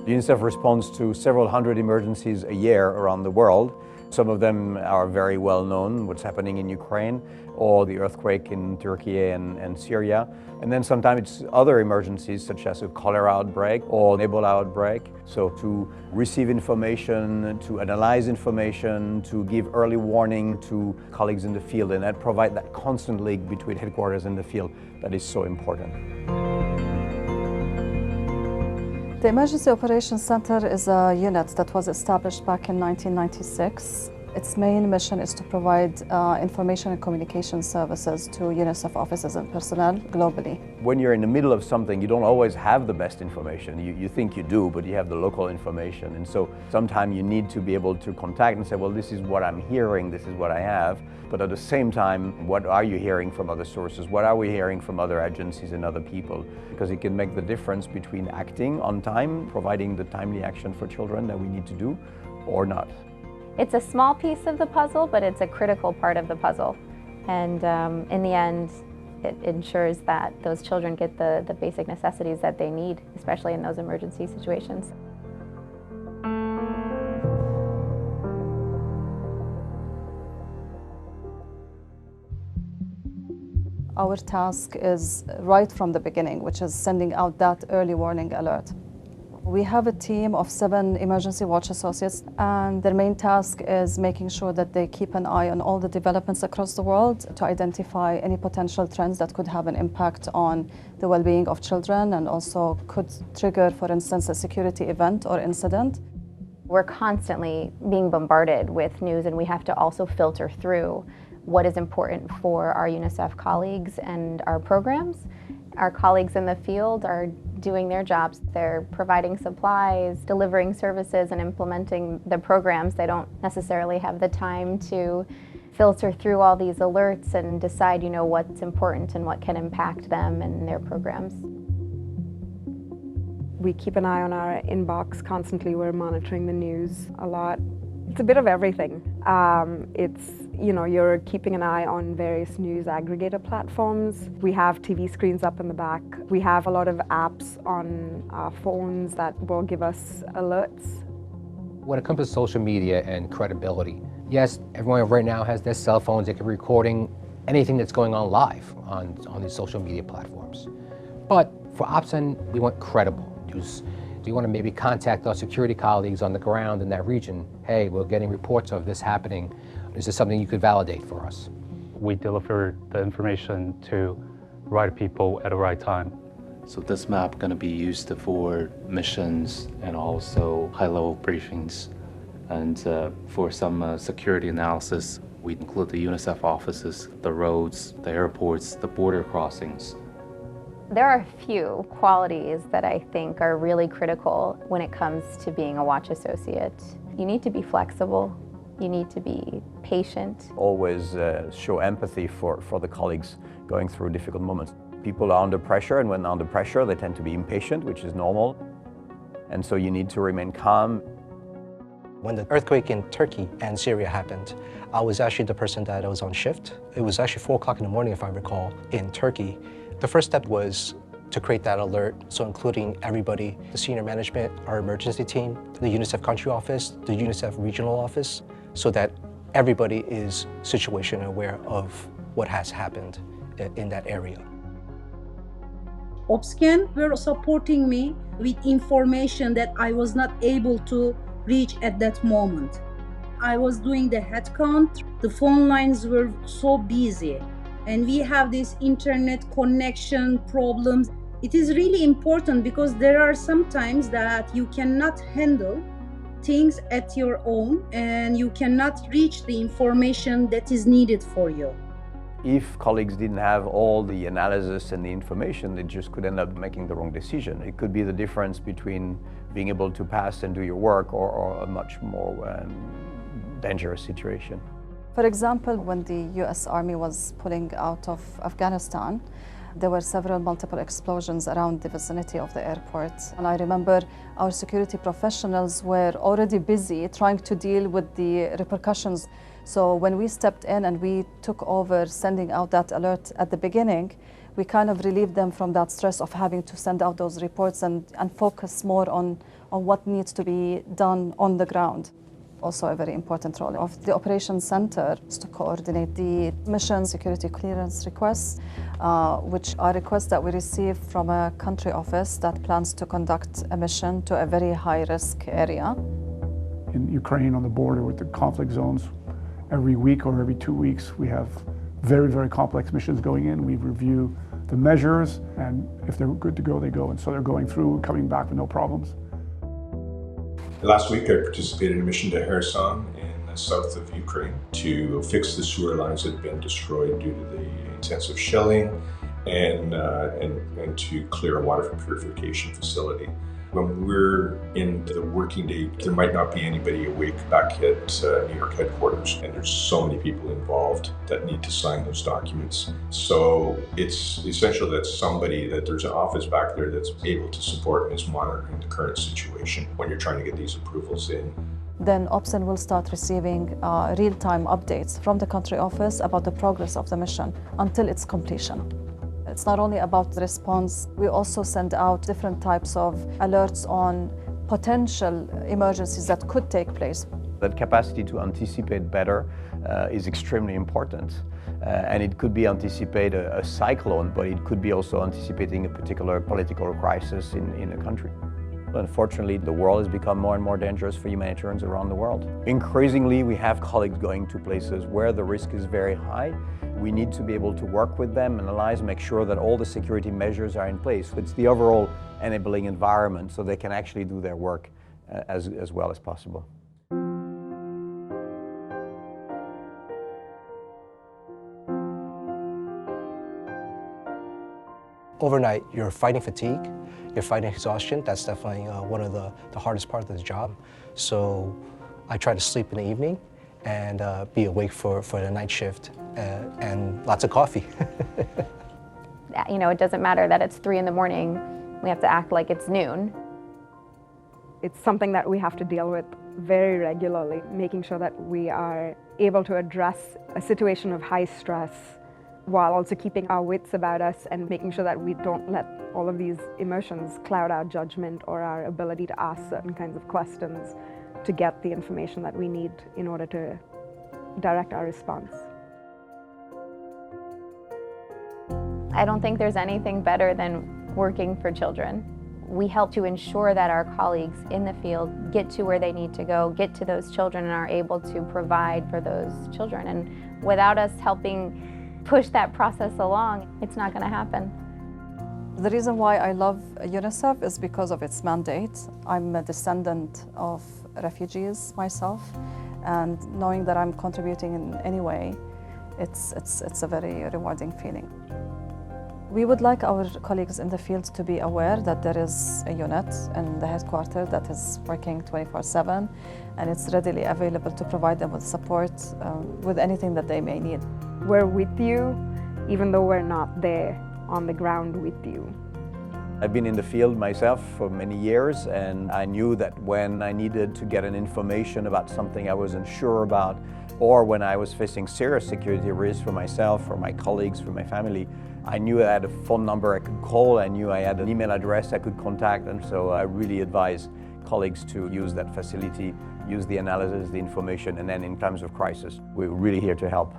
UNICEF responds to several hundred emergencies a year around the world. Some of them are very well known, what's happening in Ukraine, or the earthquake in Turkey and Syria. And then sometimes it's other emergencies such as a cholera outbreak or an Ebola outbreak. So to receive information, to analyze information, to give early warning to colleagues in the field, and that provide that constant link between headquarters and the field that is so important. The Emergency Operations Center is a unit that was established back in 1996. Its main mission is to provide information and communication services to UNICEF offices and personnel globally. When you're in the middle of something, you don't always have the best information. You think you do, but you have the local information. And so sometimes you need to be able to contact and say, well, this is what I'm hearing, this is what I have. But at the same time, what are you hearing from other sources? What are we hearing from other agencies and other people? Because it can make the difference between acting on time, providing the timely action for children that we need to do, or not. It's a small piece of the puzzle, but it's a critical part of the puzzle. And in the end, it ensures that those children get the basic necessities that they need, especially in those emergency situations. Our task is right from the beginning, which is sending out that early warning alert. We have a team of 7 emergency watch associates, and their main task is making sure that they keep an eye on all the developments across the world to identify any potential trends that could have an impact on the well-being of children and also could trigger, for instance, a security event or incident. We're constantly being bombarded with news, and we have to also filter through what is important for our UNICEF colleagues and our programs. Our colleagues in the field are doing their jobs. They're providing supplies, delivering services, and implementing the programs. They don't necessarily have the time to filter through all these alerts and decide, what's important and what can impact them and their programs. We keep an eye on our inbox constantly. We're monitoring the news a lot. It's a bit of everything. You're keeping an eye on various news aggregator platforms. We have TV screens up in the back. We have a lot of apps on our phones that will give us alerts. When it comes to social media and credibility, yes, everyone right now has their cell phones. They can be recording anything that's going on live on these social media platforms. But for OPSCEN, we want credible news. Do you want to maybe contact our security colleagues on the ground in that region? Hey, we're getting reports of this happening. Is this something you could validate for us? We deliver the information to right people at the right time. So this map going to be used for missions and also high-level briefings. And for some security analysis, we include the UNICEF offices, the roads, the airports, the border crossings. There are a few qualities that I think are really critical when it comes to being a watch associate. You need to be flexible. You need to be patient. Always show empathy for the colleagues going through difficult moments. People are under pressure, and when under pressure, they tend to be impatient, which is normal. And so you need to remain calm. When the earthquake in Turkey and Syria happened, I was actually the person that was on shift. It was actually 4 o'clock in the morning, if I recall, in Turkey. The first step was to create that alert, so including everybody, the senior management, our emergency team, the UNICEF country office, the UNICEF regional office, so that everybody is situation aware of what has happened in that area. OPSCEN were supporting me with information that I was not able to reach at that moment. I was doing the head count. The phone lines were so busy, and we have this internet connection problems. It is really important because there are some times that you cannot handle things at your own and you cannot reach the information that is needed for you. If colleagues didn't have all the analysis and the information, they just could end up making the wrong decision. It could be the difference between being able to pass and do your work or a much more dangerous situation. For example, when the US Army was pulling out of Afghanistan, there were several multiple explosions around the vicinity of the airport. And I remember our security professionals were already busy trying to deal with the repercussions. So when we stepped in and we took over sending out that alert at the beginning, We kind of relieve them from that stress of having to send out those reports and focus more on what needs to be done on the ground. Also a very important role of the operations center is to coordinate the mission security clearance requests, which are requests that we receive from a country office that plans to conduct a mission to a very high-risk area. In Ukraine, on the border with the conflict zones, every week or every 2 weeks, we have very, very complex missions going in. We review the measures, and if they're good to go, they go. And so they're going through, coming back with no problems. Last week, I participated in a mission to Kherson in the south of Ukraine to fix the sewer lines that had been destroyed due to the intensive shelling and to clear a water purification facility. When we're in the working day, there might not be anybody awake back at New York headquarters, and there's so many people involved that need to sign those documents. So it's essential that there's an office back there that's able to support and is monitoring the current situation when you're trying to get these approvals in. Then OPSCEN will start receiving real-time updates from the country office about the progress of the mission until its completion. It's not only about the response, we also send out different types of alerts on potential emergencies that could take place. That capacity to anticipate better is extremely important. And it could be anticipate a cyclone, but it could be also anticipating a particular political crisis in a country. Unfortunately, the world has become more and more dangerous for humanitarians around the world. Increasingly, we have colleagues going to places where the risk is very high. We need to be able to work with them, analyze, make sure that all the security measures are in place. It's the overall enabling environment so they can actually do their work as well as possible. Overnight, you're fighting fatigue, you're fighting exhaustion. That's definitely one of the hardest parts of the job. So I try to sleep in the evening and be awake for the night shift and lots of coffee. You know, it doesn't matter that it's 3 in the morning. We have to act like it's noon. It's something that we have to deal with very regularly, making sure that we are able to address a situation of high stress while also keeping our wits about us and making sure that we don't let all of these emotions cloud our judgment or our ability to ask certain kinds of questions to get the information that we need in order to direct our response. I don't think there's anything better than working for children. We help to ensure that our colleagues in the field get to where they need to go, get to those children, and are able to provide for those children. And without us helping push that process along, it's not going to happen. The reason why I love UNICEF is because of its mandate. I'm a descendant of refugees myself, and knowing that I'm contributing in any way, it's a very rewarding feeling. We would like our colleagues in the field to be aware that there is a unit in the headquarters that is working 24/7, and it's readily available to provide them with support with anything that they may need. We're with you, even though we're not there on the ground with you. I've been in the field myself for many years, and I knew that when I needed to get an information about something I wasn't sure about, or when I was facing serious security risks for myself, for my colleagues, for my family, I knew I had a phone number I could call, I knew I had an email address I could contact, and so I really advise colleagues to use that facility, use the analysis, the information, and then in times of crisis, we're really here to help.